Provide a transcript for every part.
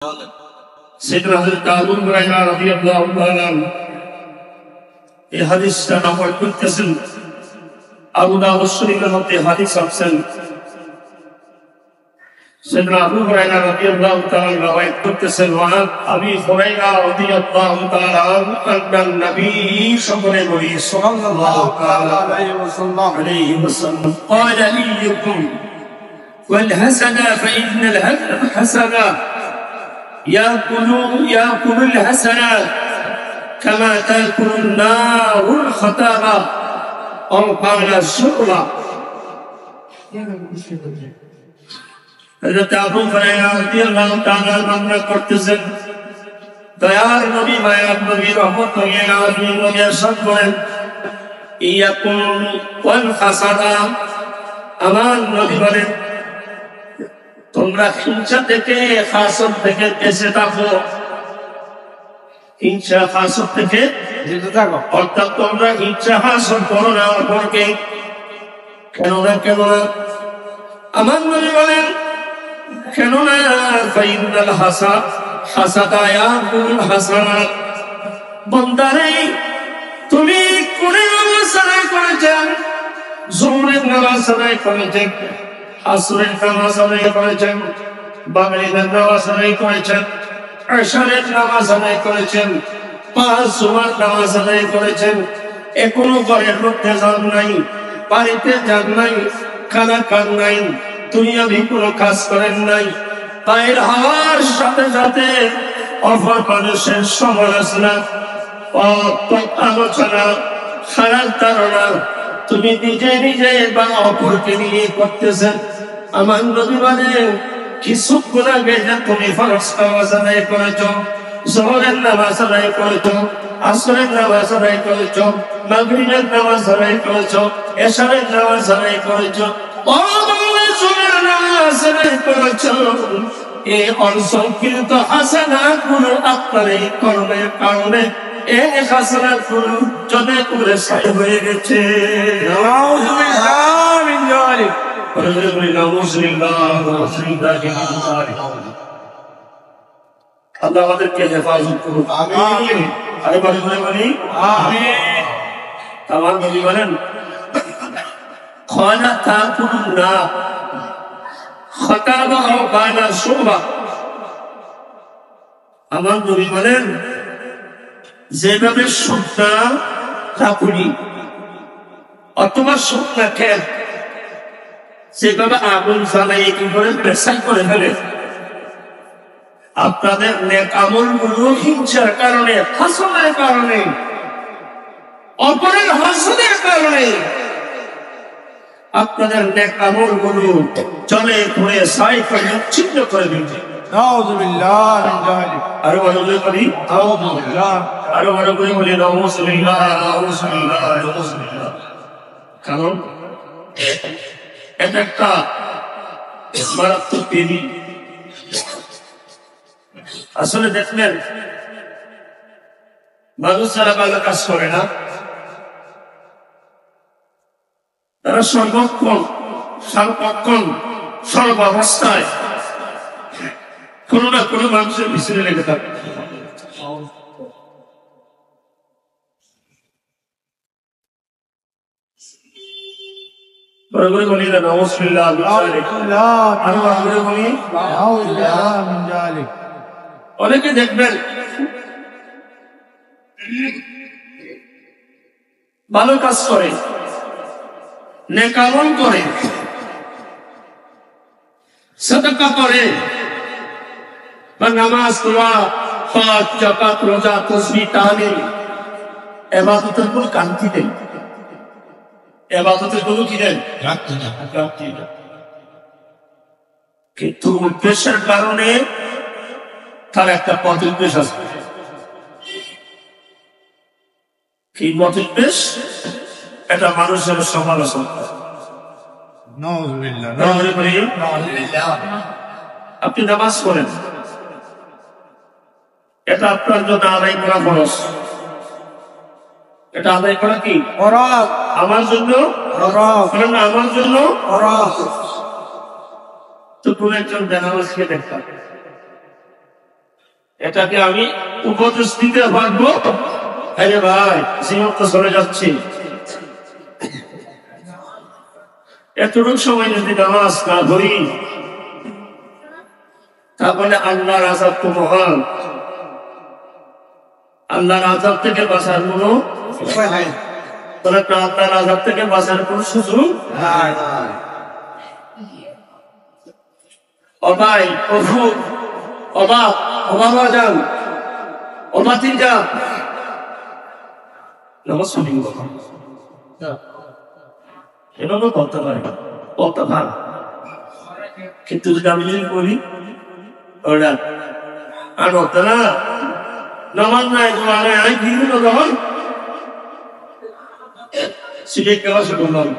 سيدنا حضرت আবু হুরায়রা রাদিয়াল্লাহু তাআলা এই হাদিসটা নকল করতেছেন। আবু দাউদ শরীফের মধ্যে হাদিস আছে। سيدنا أبو هريرة رضي الله تعالى رواية করতেছেন وعن أبي هريرة رضي الله تعالى عنه أن النبي صلى الله عليه وسلم قال إياكم والحسن فإن الحسن يأكل الحسنات كما تأكل النار الحطب أو قال الشعرة। হযরত আবু হুরায়রা রাদিয়াল্লাহু তাআলা বর্ণনা করতেছেন, দয়ার নবী মায়ার নবী রহমতুল্লাহ আলাইহি ইরশাদ করেন, ইয়াকুম ওয়াল হাসাদা, আমার নবী বলেন তোমরা হিংসা থেকে হাসদ থেকে বেঁচে থাকো। হিংসা হাসদ থেকে বেঁচে থাকো, অর্থাৎ তোমরা হিংসা হাসদ করো না অপরকে। কেন না আমার নবী বলেন কেননা ফাইনাল হাসাদা ইয়াকুল হাসানাত, বান্দারে তুমি কোনে নামাজ আদায় করেছেন, জোহরের নামাজ আদায় করেছেন, আসরের নামাজ আদায় করেছেন, মাগরিবের নামাজ আদায় করেছেন, ইশারের নামাজ আদায় করেছেন, পাঁচ জুমার নামাজ আদায় করেছেন, এখনো ঘরের মধ্যে যান নাই, বাড়িতে যান নাই, খানা খান নাই, দুনিয়াবি কোনো কাজ করেন নাই, পায়ের হাওয়ার সাথে সাথে অপর মানুষের সমালোচনা, আলোচনা, খারাপ ধারণা তুমি নিজে নিজে বা অপরকে নিয়ে করতেছেন। আমার নবী বলেন কিছুক্ষণ আগে যে তুমি ফরজ নামাজ আদায় করেছ, জোহরের নামাজ আদায় করেছ, আসরের নামাজ আদায় করেছ, মাগরিবের নামাজ আদায় করেছ, এশারের নামাজ আদায় করেছ, এই অসংখ্যিত হাসানাত গুলো আপনার এই কর্মের কারণে এই হাসানাত গুলো জনে করে সাই হয়ে গেছে। আল্লাহ আমাদেরকে হেফাজত করুন, আমিন। আরে বলি আমিন। আমার নবী বলেন খানা তাকুলুন না খাতাবা ও কানা শুবা। আমার নবী বলেন যেভাবে শুকনা কাকুরি অথবা শুকনা খেত যেভাবে আগুন জ্বালিয়ে কি করে পেশাই করে ফেলে, আপনাদের নেক আমলগুলো হিংসার কারণে, হাসদের কারণে, অপরের হাসদের কারণে আপনাদের নেক আমলগুলো চলে ঘুরে ছাই করে ছিন্ন করে দিচ্ছে। নাউযুবিল্লাহ মিন যালিক। আরো ভালো করে বলি নাউযুবিল্লাহ, আরো ভালো করে বলি নাউযুবিল্লাহ, নাউযুবিল্লাহ, নাউযুবিল্লাহ। কারণ এটা একটা মারাত্মক বিধি। আসলে দেখলেন মানুষ যারা ভালো কাজ করে না, তারা সর্বক্ষণ সর্বাবস্থায় কোন না কোন মানুষের পিছনে লেগে থাকে। অনেকে দেখবেন ভালো কাজ করে, নেক আমল করে, সাদাকা করে, বা নামাজ, দোয়া, হজ, যাকাত, রোজা, তাসবিহ, তাহলিল, ইবাদতের কোনো কান্তি নেই, ইবাদতের কোনো কি নেই, কিন্তু উদ্দেশ্যের কারণে তার একটা পথ উদ্দেশ্য আছে। কি মত উদ্দেশ? এটা মানুষের সমালোচনা। আপনি নামাজ পড়েন, এটা আপনার জন্য আদায় করা ফরজ, এটা আদায় করা কি ফরজ, আমার জন্য ফরজ, আমার জন্য ফরজ। তো কোন একজন বেনামাজকে দেখতাম, এটাকে আমি উপদেশ দিতে পারবো? আরে ভাই জীবন তো চলে যাচ্ছে, এতটুকু সময় যদি নামাজ না ধরি তাহলে আল্লাহর আযাব তো মহান, আল্লাহর আযাব থেকে বাঁচার কোনো উপায় নাই। তাহলে আল্লাহর আযাব থেকে বাঁচার কোনো সুযোগ নাই। অবাই অভূত অবাক অবাবা যান অবাতিল যান নমস্কার এভাবে করতে পারে কত ভালো, কিন্তু যদি আমি যদি করি ওরা আর হতো না নামাজ নাই আমি বিভিন্ন যখন সিটে কেলা শুরু করলাম।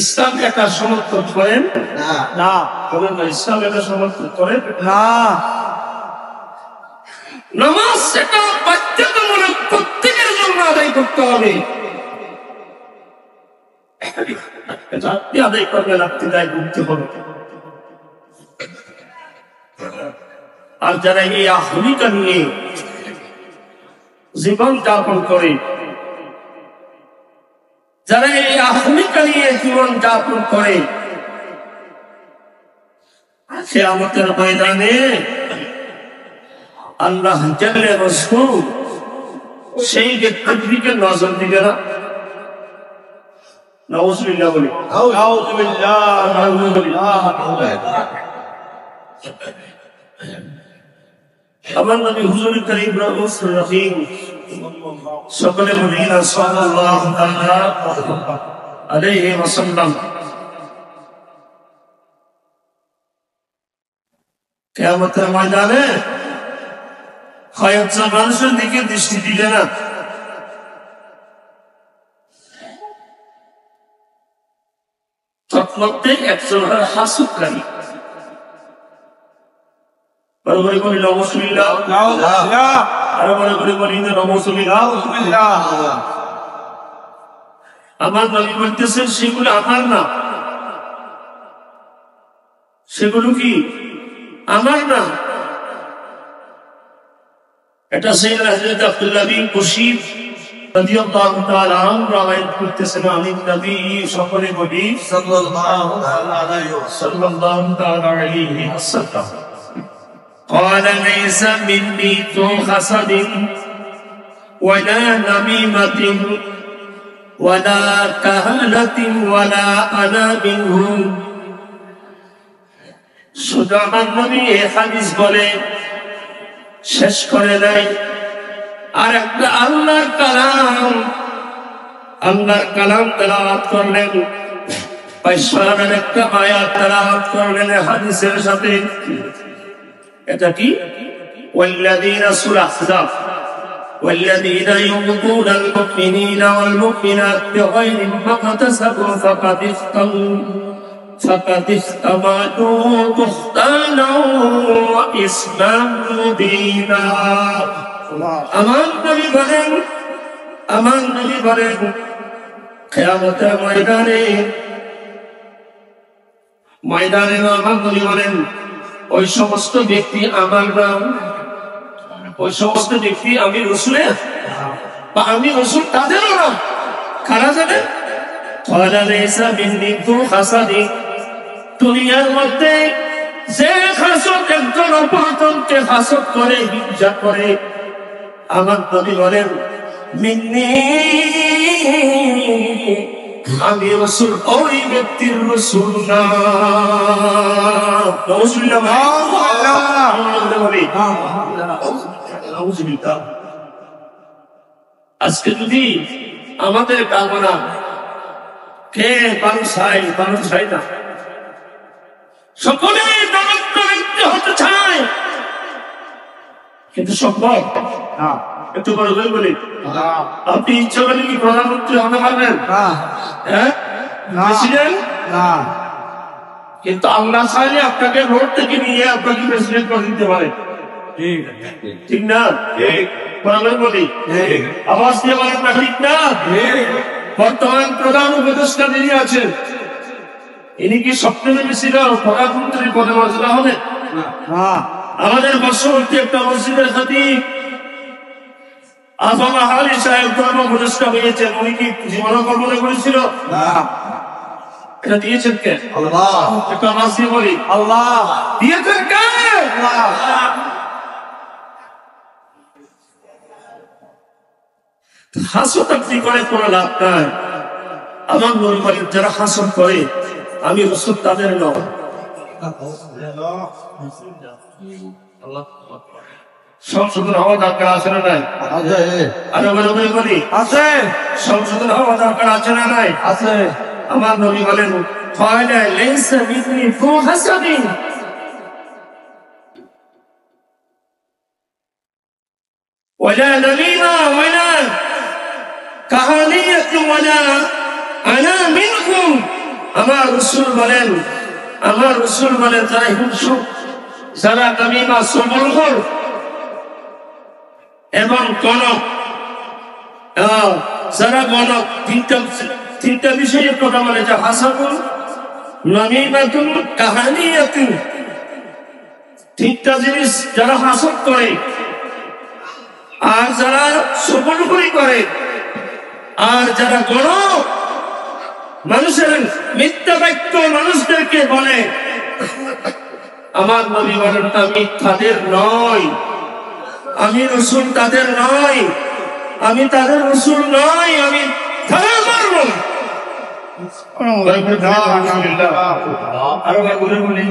ইসলাম এটা সমর্থন করেন না, ইসলাম এটা সমর্থন করেন না। নামাজ সেটা বাধ্যতামূলক প্রত্যেকের জন্য আদায় করতে হবে, আপনি আদায় করবেন আপনি দায় ভুগতে হবে। আর যারা এই আহলিকা নিয়ে জীবন যাপন করে, যারা এই আহলিকা নিয়ে জীবন যাপন করে, কিয়ামতের ময়দানে আল্লাহ জাল্লে রাসূল সেই ব্যক্তির দিকে নজর দিবে না। নাউযুবিল্লাহ বলি, নাউযুবিল্লাহ। আমার নবী হুজুর করিম রাউফুর রহিম সকলে বলি না সাল্লাল্লাহু তাআলা আলাইহি ওয়াসাল্লাম। কিয়ামতের ময়দানে কয়েকজন মানুষের দিকে দৃষ্টি দিলে না, তৎমধ্যে একজন হাসুদকারী। বড় করে বলি নওয়াজুবিল্লাহ, আরো বড় করে বলি নওয়াজুবিল্লাহ। আমার নবী বলতেছেন সেগুলো আমার না, সেগুলো কি আমার না। এটা সাইয়েদনা হযরত আব্দুল্লাহ বিন কুশিব রাদিয়াল্লাহু তাআলা আনহু রাওয়ায়াত করতেছেন, আমি নবী সকলে বলি সাল্লাল্লাহু তাআলা আলাইহি ওয়াসাল্লাম قال ليس مني ذو حسد ولا نميمة ولا كهنة ولا أنا منهم। শুধু আমার নবী এই হাদিস বলে শেষ করে দেয়, আর একটা আল্লাহর কালাম তেলাওয়াত করলেন, পয়সারের একটা আয়াত তেলাওয়াত করলেন হাদিসের সাথে। এটা কি? ওয়াল্লাযীনা সূরা আহজাব ওয়াল্লাযীনা ইউযুনা আল-মুমিনিনা ওয়াল মুমিনাত বিগাইরি মাকতাসাবু ফাকাদ ইহতামালু বুহতানাও ওয়া ইসমান মুবিনা। আমার নবী বলেন কিয়ামতের ময়দানে আমার নবী বলেন ওই সমস্ত ব্যক্তি আমার নাম, ওই সমস্ত ব্যক্তি আমি রাসূলের বা আমি রাসূল তাদেরও নাম কারা জানে? দুনিয়ার মধ্যে যে হাসদ একজন অপরজনকে হাসদ করে হিংসা করে, আমার নবী বলেন মিন্নি, আমি রাসূল ওই ব্যক্তির রাসূল না। আজকে যদি আমাদের কামনা কে মানুষ চাই না, সকলে দরিদ্র ব্যক্তি হতে চায়, কিন্তু সম্ভব না। একটু বড় করে বলি, আপনি ইচ্ছা করলে কি প্রধানমন্ত্রী হতে পারবেন? হ্যাঁ, প্রেসিডেন্ট না, কিন্তু আল্লাহ চাইলে আপনাকে ভোট থেকে নিয়ে আপনাকে প্রেসিডেন্ট করে দিতে পারে। ঠিক না? বলি আওয়াজ দিয়ে বলেন না, ঠিক না? বর্তমান প্রধান উপদেষ্টা যিনি আছেন, ইনি কি স্বপ্নে ছিল প্রধানমন্ত্রীর পদে মর্যাদা হবে? আমাদের বর্ষবর্তী একটা মসজিদের খতিব আফামা হালি সাহেব ধর্ম প্রতিষ্ঠা হয়েছেন, উনি কি জীবন কল্পনা করেছিল? এটা দিয়েছেন কে? আল্লাহ। একটা নাম দিয়ে বলি, আল্লাহ দিয়েছেন কে? আল্লাহ। হাসত আপনি করে কোনো লাভ নাই। আমার নবী যারা হাসত করে আমি রাসূল তাদের নয়। সংশোধন হওয়া দরকার আছে না নাই? আছে। সংশোধন হওয়া দরকার আছে না নাই? আছে। আমার নবী বলেন লাইসা মিথলি ফু হাসাদিন, ওয়ালা নামিমা ওয়ালা কাহানিয়াত ওয়ালা আনা মিনকুম। আমার রাসূল বলেন যারা হিংসুক, যারা নামিমা সবলখোর এবং গণক, যারা গণক, তিনটা বিষয়ের কথা বলে, যে হাসাদুন, নামিমাতুন, কাহানিয়াতুন, তিনটা জিনিস যারা হাসদ করে আর যারা সবলখোরি করে আর যারা গণক, মানুষের মিথ্যা বাক্য মানুষদেরকে বলে, আমার নবী বলেন আমি তাদের নয়, আমি রাসূল তাদের নয়, আমি তাদের রাসূল নয়, আমি তাদের মারব। আরো বলে বলি